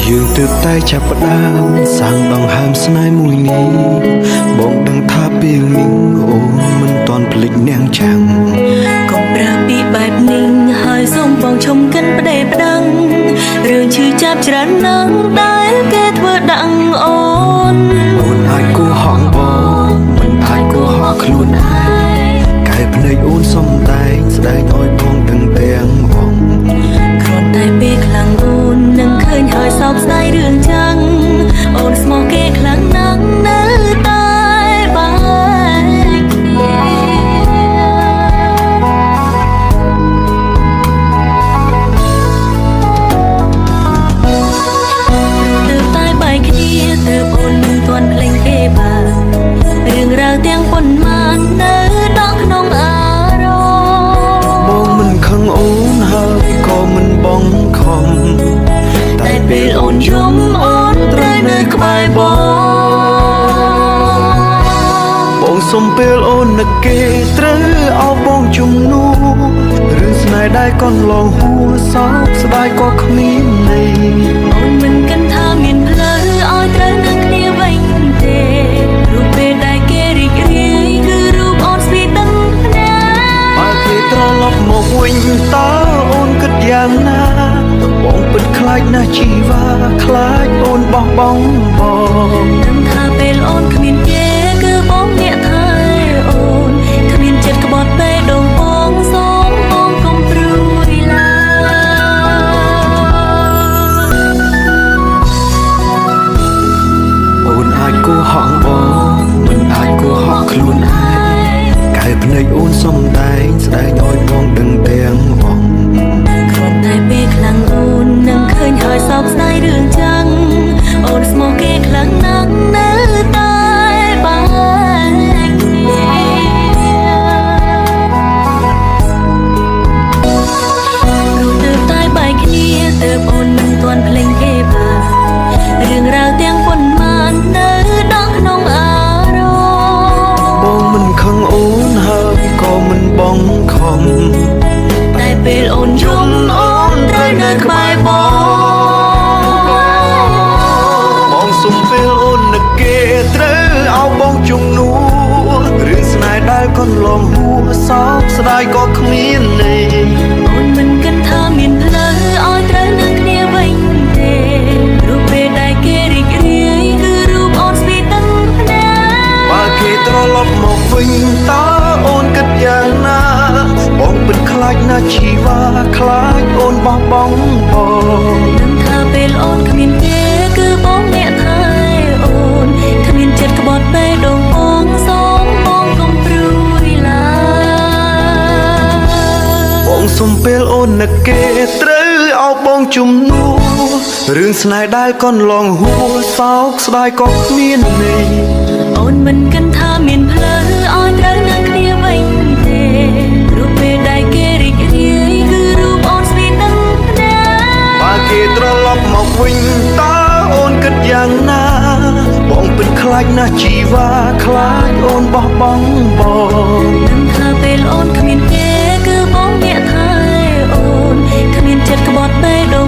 យើងទើបតែចាប់ផ្ដើមសាងដងហើមស្នេហ៍មួយនេះបងដឹងថាពេលនេះអូនមិនទាន់ភ្លេចនាងចាំងកុំប្រើពីបែបនេះហើយសូមបងឈុំកិនប្តេប្តឹងរឿងឈឺចាប់ច្រើនណាស់ដែលគេធ្វើដាក់អូនអាចគូហងបងមិនអាចគូហងខ្លួនឯងកែភ្នែកអូនសំដែងស្ដែងឲ្យបងដឹងទាំងវងគ្រាន់តែពេលខ្លាំងអូននឹងឃើញហើយសោកស្ដាយរឿងចឹងអូនស្មោះគេខ្លាំងណាស់នៅតែបែកគ្នាទើបតែបែកគ្នាទើបអូនមិនទាន់ភ្លេចគេបានរឿងរ៉ាវទាំងប៉ុន្មាននៅដល់ក្នុងអារម្មណ៍បងមិនខឹងអូនហើយក៏មិនបងខំតែពេលអូនយំអូនត្រូវនៅក្បែរបងសុំពេលអូននឹកគេត្រូវអោបបងជំនួរឿងស្នេហ៍ដែលកន្លងហួសសោកស្ដាយក៏គ្មានន័យអូនមិនគិតថាមានផ្លូវឲ្យត្រូវនឹងគ្នាវិញទេរូបពេលដែលគេរីករាយគឺរូបអូនស្ពីដឹងភ្នែកបើគេត្រឡប់មកវិញតើអូនគិតយ៉ាងណាបងពិតខ្លាចណាស់ជីវ៉ាខ្លាចអូនបោះបង់បងដឹងថាពេលអូនគ្មានគេគឺបងអ្នកថែអូនគ្មានចិត្តក្បត់ពេលដងបងសូមបងកុំព្រួយឡើយអូនអាចគូហងបងមិនអាចគូហងខ្លួនឯងកែភ្នែកអូនសំដែងស្ដែងឲ្យបងដឹងទាំងវងគ្រាន់តែពេលខ្លាំងអូននឹងឃើញហើយសោកស្ដាយរឿងចឹងអូនស្មោះគេខ្លាំងណាស់នៅតែបែកគ្នារូបទើបតែបែកគ្នាទើបអូនមិនទាន់ភ្លេចគេបានរឿងរ៉ាវទាំងប៉ុន្មាននៅដល់ក្នុងអារម្មណ៍បងមិនខឹងអូនហើយក៏មិនបងខំតែពេលអូនយំអូនត្រូវនៅក្បែរបងសុំពេលអូននឹកគេត្រូវអោបបងជំនួរឿងស្នេហ៍ដែលកន្លងហួសសោកស្ដាយក៏គ្មានន័យអូនមិនគិតថាមានផ្លូវឲ្យត្រូវនឹងគ្នាវិញទេរូបពេលដែលគេរីករាយគឺរូបអូនស្ពីដឹងភ្នែកបើគេត្រឡប់មកវិញតើអូនគិតយ៉ាងណាបងពិតខ្លាចណាស់ជីវ៉ាខ្លាចអូនបោះបង់បងដឹងថាពេលអូនគ្មានគេគឺបងអ្នកថែអូនគ្មានចិត្តក្បត់ពេលដងបងសូមបងកុំព្រួយឡើយបងសុំពេលអូននឹកគេត្រូវអោបបងជំនួរឿងស្នេហ៍ដែលកន្លងហួសសោកស្ដាយក៏គ្មានន័យអូនមិនគិតថាមានផ្លូវឲ្យត្រូវនឹងគ្នាវិញទេរូបពេលដែលគេរីករាយគឺរូបអូនស្ពីដឹងភ្នែកបើគេត្រឡប់មកវិញតើអូនគិតយ៉ាងណាបងពិតខ្លាចណាស់ជីវ៉ាខ្លាចអូនបោះបង់បងដឹងថាពេលអូនគ្មានគេគឺបងអ្នកថែអូនគ្មានចិត្តក្បត់ពេលដង